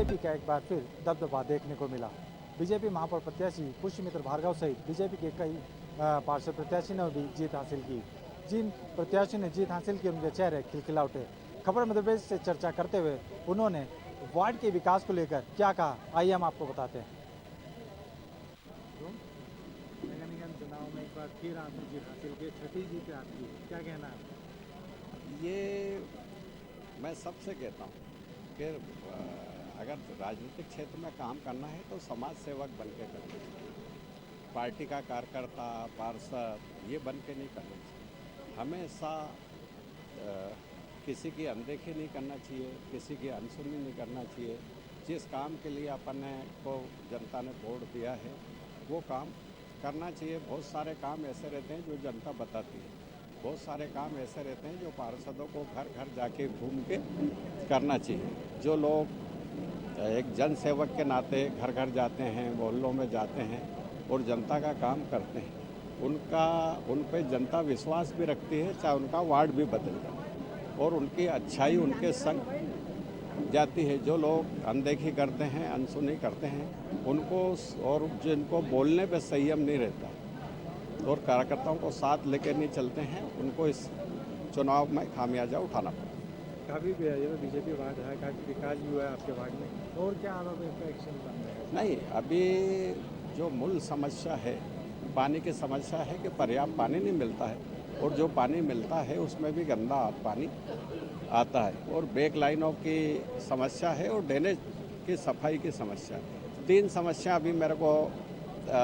BJP का एक बार फिर दबदबा देखने को मिला। बीजेपी महापौर प्रत्याशी पुष्यमित्र भार्गव सहित बीजेपी के कई पार्षद प्रत्याशी ने भी जीत हासिल की। जिन प्रत्याशियों ने जीत हासिल की उनके चेहरे खिलखिला उठे। खबर मध्य प्रदेश से चर्चा करते हुए उन्होंने वार्ड के विकास को लेकर क्या कहा, आइए हम आपको बताते हैं। नगर निगम चुनाव में एक बार फिर आपने जीत हासिल की, छठी जीत है आपकी, क्या कहना है? ये मैं सबसे कहता हूँ कि अगर राजनीतिक क्षेत्र में काम करना है तो समाज सेवक बन के करना चाहिए। पार्टी का कार्यकर्ता, पार्षद ये बन के नहीं करना चाहिए। हमेशा किसी की अनदेखी नहीं करना चाहिए, किसी की अनसुनी नहीं करना चाहिए। जिस काम के लिए अपन को जनता ने वोट दिया है वो काम करना चाहिए। बहुत सारे काम ऐसे रहते हैं जो जनता बताती है, बहुत सारे काम ऐसे रहते हैं जो पार्षदों को घर घर जाके घूम के करना चाहिए। जो लोग एक जन सेवक के नाते घर घर जाते हैं, मोहल्लों में जाते हैं और जनता का काम करते हैं, उन पे जनता विश्वास भी रखती है, चाहे उनका वार्ड भी बदल जाए, और उनकी अच्छाई उनके संग जाती है। जो लोग अनदेखी करते हैं, अनसुनी करते हैं, उनको और जिनको बोलने पे संयम नहीं रहता और कार्यकर्ताओं को साथ लेकर नहीं चलते हैं, उनको इस चुनाव में खामियाजा उठाना पड़ता है। काफ़ी बीजेपी वार्ड है, काफ़ी विकास भी हुआ है आपके वार्ड में, और क्या आरोप एक्शन नहीं, अभी जो मूल समस्या है पानी की समस्या है कि पर्याप्त पानी नहीं मिलता है, और जो पानी मिलता है उसमें भी गंदा पानी आता है, और बैक लाइनों की समस्या है और ड्रेनेज की सफाई की समस्या। 3 समस्या अभी मेरे को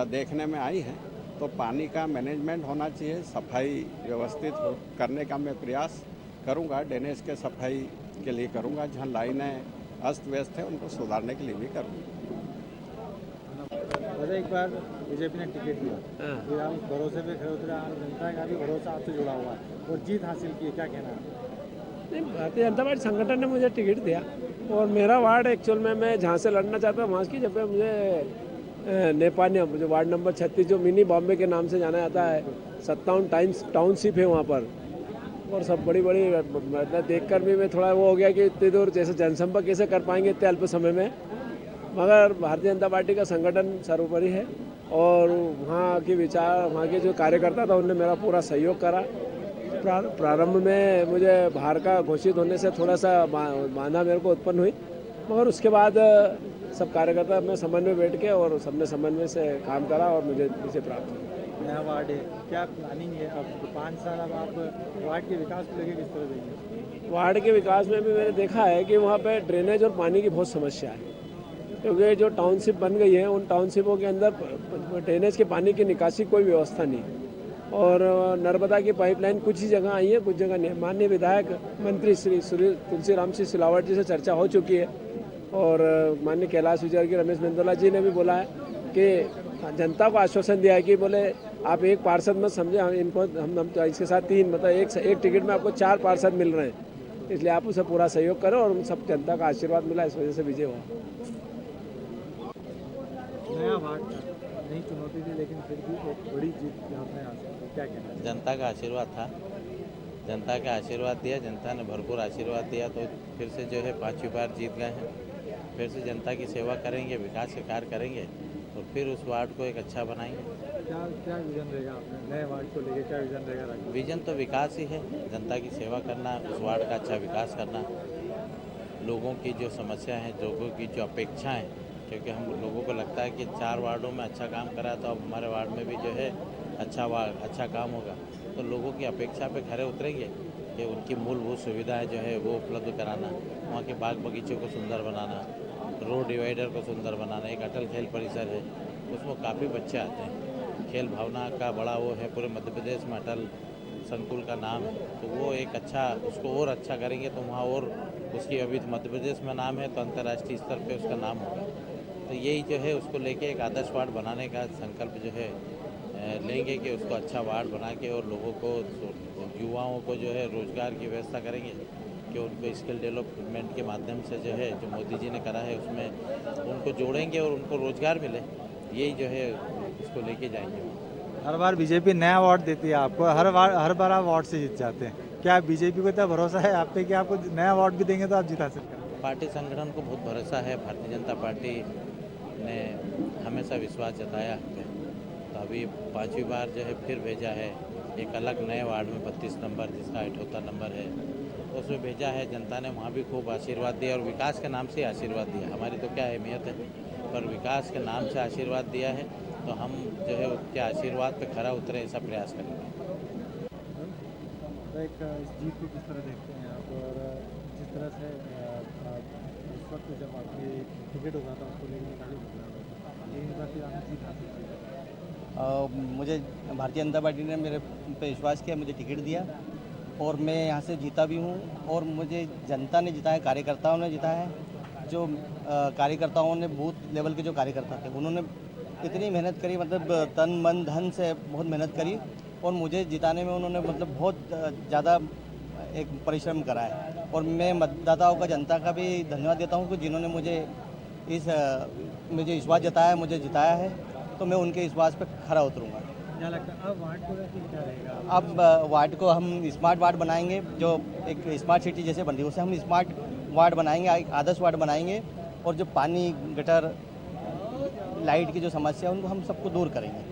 देखने में आई हैं। तो पानी का मैनेजमेंट होना चाहिए, सफाई व्यवस्थित करने का मैं प्रयास करूंगा, ड्रेनेज के सफाई के लिए करूंगा, जहां लाइनें अस्त व्यस्त है उनको सुधारने के लिए भी करूंगा। एक बार बीजेपी ने टिकट दिया, फिर आप भरोसे पे खड़े उतरे, जनता का भी भरोसा आपसे जुड़ा हुआ है और जीत हासिल की, क्या कहना है? नहीं, भारतीय जनता पार्टी संगठन ने मुझे टिकट दिया और मेरा वार्ड एक्चुअल में मैं जहाँ से लड़ना चाहता हूँ वहाँ की, जब मुझे नेपानियम जो वार्ड नंबर 36 जो मिनी बॉम्बे के नाम से जाना जाता है, 57 टाउनशिप है वहाँ पर, और सब बड़ी देख कर भी मैं थोड़ा वो हो गया कि इतनी दूर जैसे जनसंपर्क कैसे कर पाएंगे इतने अल्प समय में। मगर भारतीय जनता पार्टी का संगठन सर्वोपरि है और वहाँ के विचार, वहाँ के जो कार्यकर्ता था उनने मेरा पूरा सहयोग करा। प्रारंभ में मुझे बाहर का घोषित होने से थोड़ा सा बाधा मेरे को उत्पन्न हुई, मगर उसके बाद सब कार्यकर्ता में समन्वय बैठ के और सबने समन्वय से काम करा और मुझे इसे प्राप्त हुआ। नया वार्ड है, क्या प्लानिंग है अब 5 साल अब आप वार्ड के विकास को लेकर किस तरह देंगे? वार्ड के विकास में भी मैंने देखा है कि वहाँ पे ड्रेनेज और पानी की बहुत समस्या है, क्योंकि जो टाउनशिप बन गई है उन टाउनशिपों के अंदर ड्रेनेज के पानी की निकासी कोई व्यवस्था नहीं, और नर्मदा की पाइपलाइन कुछ ही जगह आई है, कुछ जगह नहीं। माननीय विधायक मंत्री श्री तुलसीराम सिंह सिलावट जी से चर्चा हो चुकी है, और माननीय कैलाश विजय की रमेश मेंदोला जी ने भी बोला है कि जनता को आश्वासन दिया है कि बोले आप एक पार्षद मत समझे, हम तो इसके साथ 3 मतलब एक टिकट में आपको 4 पार्षद मिल रहे हैं, इसलिए आप उसे पूरा सहयोग करें, और उन सब जनता का आशीर्वाद मिला, इस वजह से विजय हुआ। नया वार्ड नई चुनौती थी, लेकिन फिर भी एक बड़ी जीत आपने हासिल की, क्या कहना है? जनता का आशीर्वाद था, जनता का आशीर्वाद दिया, जनता ने भरपूर आशीर्वाद दिया, तो फिर से जो है 5वीं बार जीत गए हैं। फिर से जनता की सेवा करेंगे, विकास के कार्य करेंगे और फिर उस वार्ड को एक अच्छा बनाएंगे। क्या विजन रहेगा आपने नए वार्ड को लेकर, क्या विजन रहेगा? विजन तो विकास ही है, जनता की सेवा करना, उस वार्ड का अच्छा विकास करना, लोगों की जो समस्या है, लोगों की जो अपेक्षाएँ, क्योंकि हम लोगों को लगता है कि 4 वार्डों में अच्छा काम करा तो अब हमारे वार्ड में भी जो है अच्छा काम होगा, तो लोगों की अपेक्षा पे खरे उतरेंगे कि उनकी मूलभूत सुविधाएं जो है वो उपलब्ध कराना, वहाँ के बाग बगीचों को सुंदर बनाना, रोड डिवाइडर को सुंदर बनाना। एक अटल खेल परिसर है, उसमें काफ़ी बच्चे आते हैं, खेल भावना का बड़ा वो है, पूरे मध्य प्रदेश में अटल संकुल का नाम है, तो वो एक अच्छा, उसको और अच्छा करेंगे तो वहाँ और उसकी अभी मध्य प्रदेश में नाम है तो अंतर्राष्ट्रीय स्तर पे उसका नाम होगा। तो यही जो है उसको लेके एक आदर्श वार्ड बनाने का संकल्प जो है लेंगे कि उसको अच्छा वार्ड बना के और लोगों को, युवाओं को जो है रोज़गार की व्यवस्था करेंगे कि उनको स्किल डेवलपमेंट के माध्यम से जो है जो मोदी जी ने करा है उसमें उनको जोड़ेंगे और उनको रोज़गार मिले, यही जो है इसको लेके जाएंगे। हर बार बीजेपी नया वार्ड देती है आपको, हर बार आप वार्ड से जीत जाते हैं, क्या बीजेपी को इतना भरोसा है आप पे कि आपको नया वार्ड भी देंगे तो आप जीत हासिल करेंगे? पार्टी संगठन को बहुत भरोसा है। भारतीय जनता पार्टी ने हमेशा विश्वास जताया है। तो अभी 5वीं बार जो है फिर भेजा है एक अलग नए वार्ड में 32 नंबर, जिसका 78 नंबर है, तो उसमें भेजा है। जनता ने वहाँ भी खूब आशीर्वाद दिया और विकास के नाम से आशीर्वाद दिया। हमारी तो क्या अहमियत है, पर विकास के नाम से आशीर्वाद दिया है, तो हम जो है उसके आशीर्वाद पे खरा उतरे, ऐसा प्रयास करेंगे। तो एक इस जीत को किस तरह देखते हैं आप, और जिस तरह से इस वक्त जब आपकी टिकट होगा था उसको लेकर काफ़ी बदलाव होगा, लेकिन इस बार फिर आपने जीत हासिल की। मुझे भारतीय जनता पार्टी ने मेरे पे विश्वास किया, मुझे टिकट दिया और मैं यहाँ से जीता भी हूँ। और मुझे जनता ने जिताया, कार्यकर्ताओं ने जिताया है। जो कार्यकर्ताओं ने बूथ लेवल के जो कार्यकर्ता थे उन्होंने इतनी मेहनत करी, मतलब तन मन धन से बहुत मेहनत करी और मुझे जिताने में उन्होंने मतलब बहुत ज़्यादा एक परिश्रम करा है। और मैं मतदाताओं का, जनता का भी धन्यवाद देता हूँ कि जिन्होंने मुझे विश्वास जताया, मुझे जिताया है, तो मैं उनके विश्वास पर खरा उतरूँगा। क्या लगता है अब वार्ड को लेकर क्या रहेगा? अब वार्ड को हम स्मार्ट वार्ड बनाएंगे, जो एक स्मार्ट सिटी जैसे बन रही है उसे हम स्मार्ट वार्ड बनाएंगे, आदर्श वार्ड बनाएंगे। और जो पानी, गटर, लाइट की जो समस्या है उनको हम सबको दूर करेंगे।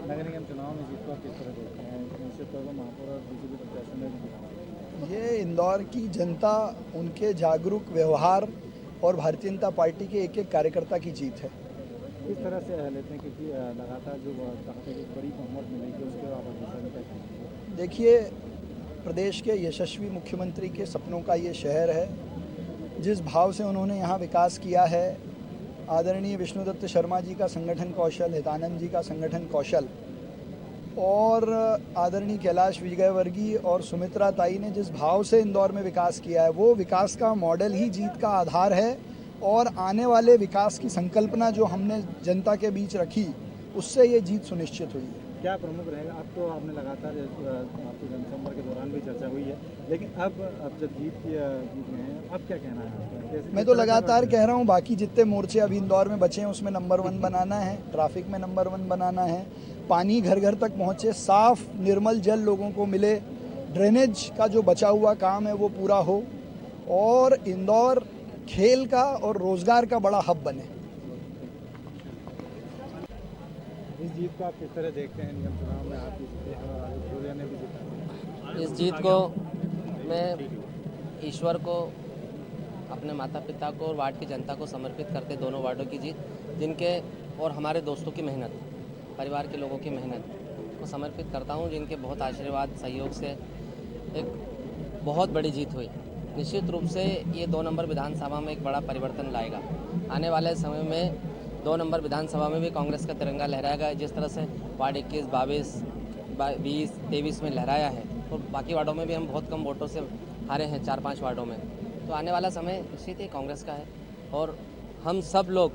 नगर निगम चुनाव में जीत को आप किस तरह देखते हैं? निश्चित तौर पर महापौर और बीजेपी प्रत्याशी ने भी जीता। ये इंदौर की जनता, उनके जागरूक व्यवहार और भारतीय जनता पार्टी के एक एक कार्यकर्ता की जीत है। किस तरह से लेते हैं, क्योंकि लगातार जो चाहते हैं बड़ी बहुमत मिलेगी, उसके आप अनुसार क्या कहेंगे? देखिए, प्रदेश के यशस्वी मुख्यमंत्री के सपनों का ये शहर है। जिस भाव से उन्होंने यहाँ विकास किया है, आदरणीय विष्णुदत्त शर्मा जी का संगठन कौशल, हितानंद जी का संगठन कौशल और आदरणीय कैलाश विजयवर्गीय और सुमित्रा ताई ने जिस भाव से इंदौर में विकास किया है, वो विकास का मॉडल ही जीत का आधार है। और आने वाले विकास की संकल्पना जो हमने जनता के बीच रखी, उससे ये जीत सुनिश्चित हुई है। क्या प्रमुख रहेगा? अब तो आपने लगातार आपकी जनसंपर्क के दौरान भी चर्चा हुई है, लेकिन अब जब जीत गए हैं, अब क्या कहना है आपका? मैं तो लगातार कह रहा हूँ, बाकी जितने मोर्चे अभी इंदौर में बचे हैं उसमें नंबर 1 बनाना है, ट्रैफिक में नंबर 1 बनाना है, पानी घर घर तक पहुँचे, साफ निर्मल जल लोगों को मिले, ड्रेनेज का जो बचा हुआ काम है वो पूरा हो और इंदौर खेल का और रोजगार का बड़ा हब बने। इस जीत को आप किस तरह देखते हैं? निगम चुनाव में आप जीते हैं और आलोक जोरिया ने भी जीता। इस जीत को मैं ईश्वर को, अपने माता पिता को और वार्ड की जनता को समर्पित करते, दोनों वार्डों की जीत, जिनके और हमारे दोस्तों की मेहनत, परिवार के लोगों की मेहनत को समर्पित करता हूं, जिनके बहुत आशीर्वाद, सहयोग से एक बहुत बड़ी जीत हुई। निश्चित रूप से ये 2 नंबर विधानसभा में एक बड़ा परिवर्तन लाएगा। आने वाले समय में 2 नंबर विधानसभा में भी कांग्रेस का तिरंगा लहराएगा, जिस तरह से वार्ड 21, 22, 20, 23 में लहराया है। और बाकी वार्डों में भी हम बहुत कम वोटों से हारे हैं, 4-5 वार्डों में। तो आने वाला समय निश्चित ही कांग्रेस का है और हम सब लोग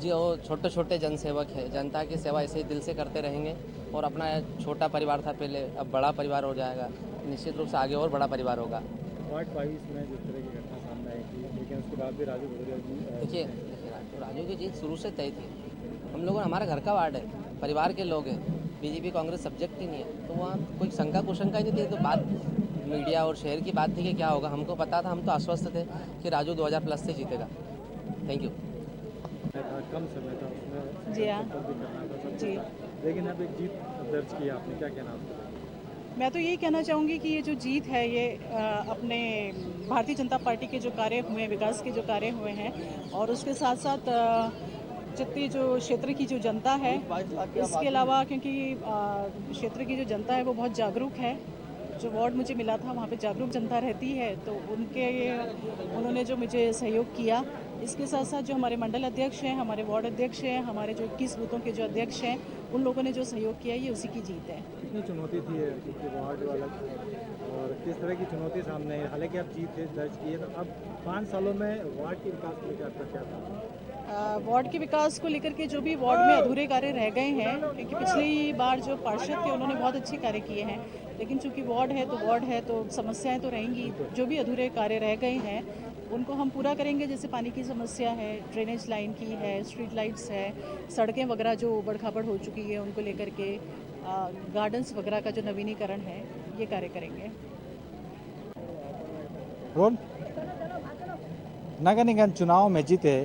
जो छोटे छोटे जनसेवक हैं, जनता की सेवा ऐसे ही दिल से करते रहेंगे। और अपना छोटा परिवार था पहले, अब बड़ा परिवार हो जाएगा, निश्चित रूप से आगे और बड़ा परिवार होगा। वार्ड 22 में जिस तरह की घटना सामने आई थी, लेकिन उसके बाद भी राजू भदौरिया जी देखिए, राजू की जीत शुरू से तय थी। हम लोगों, हमारा घर का वार्ड है, परिवार के लोग हैं, बीजेपी कांग्रेस सब्जेक्ट ही नहीं है, तो वहाँ कोई शंका कुशंका ही नहीं थी। तो बात मीडिया और शहर की बात थी कि क्या होगा, हमको पता था, हम तो आश्वस्त थे कि राजू 2000+ से जीतेगा। Thank you. कम समय था उसमें, जी हाँ, भी करना था सब जी। था, लेकिन अब एक जीत दर्ज की आपने, क्या कहना आपको? मैं तो यही कहना चाहूँगी कि ये जो जीत है, ये अपने भारतीय जनता पार्टी के जो कार्य हुए हैं, विकास के जो कार्य हुए हैं, और उसके साथ साथ जितनी जो क्षेत्र की जो जनता है, इसके अलावा क्योंकि क्षेत्र की जो जनता है वो बहुत जागरूक है। जो वार्ड मुझे मिला था वहाँ पे जागरूक जनता रहती है, तो उन्होंने जो मुझे सहयोग किया, इसके साथ साथ जो हमारे मंडल अध्यक्ष हैं, हमारे वार्ड अध्यक्ष हैं, हमारे जो 21 बूथों के जो अध्यक्ष हैं, उन लोगों ने जो सहयोग किया, ये उसी की जीत है। कितनी चुनौती थी क्योंकि वार्ड वाला, और किस तरह की चुनौती सामने है? हालांकि आप जीत दर्ज किए, तो अब 5 सालों में वार्ड के विकास को लेकर आपका क्या था? वार्ड के विकास को लेकर के जो भी वार्ड में अधूरे कार्य रह गए हैं, क्योंकि पिछली बार जो पार्षद थे उन्होंने बहुत अच्छे कार्य किए हैं, लेकिन चूंकि वार्ड है तो समस्याएं तो रहेंगी। जो भी अधूरे कार्य रह गए हैं उनको हम पूरा करेंगे, जैसे पानी की समस्या है, ड्रेनेज लाइन की है, स्ट्रीट लाइट्स है, सड़कें वगैरह जो उबड़ खाबड़ हो चुकी है उनको लेकर के, गार्डन्स वगैरह का जो नवीनीकरण है, ये कार्य करेंगे। रोन नगर निगम चुनाव में जीते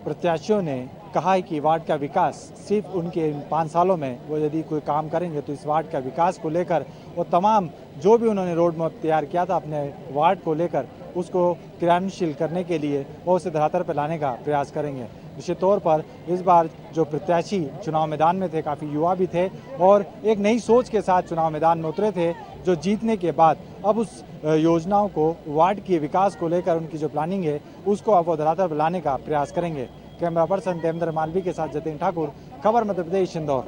प्रत्याशियों ने कहा है कि वार्ड का विकास सिर्फ उनके 5 सालों में वो यदि कोई काम करेंगे तो इस वार्ड का विकास को लेकर वो तमाम जो भी उन्होंने रोड मैप तैयार किया था अपने वार्ड को लेकर उसको क्रियान्वशील करने के लिए वो उसे धरातल पर लाने का प्रयास करेंगे। निश्चित तौर पर इस बार जो प्रत्याशी चुनाव मैदान में थे काफ़ी युवा भी थे और एक नई सोच के साथ चुनाव मैदान में उतरे थे, जो जीतने के बाद अब उस योजनाओं को वार्ड के विकास को लेकर उनकी जो प्लानिंग है उसको अब वो धरातल पर लाने का प्रयास करेंगे। कैमरा पर्सन देवेंद्र मालवी के साथ जतिन ठाकुर, खबर मध्य प्रदेश, इंदौर।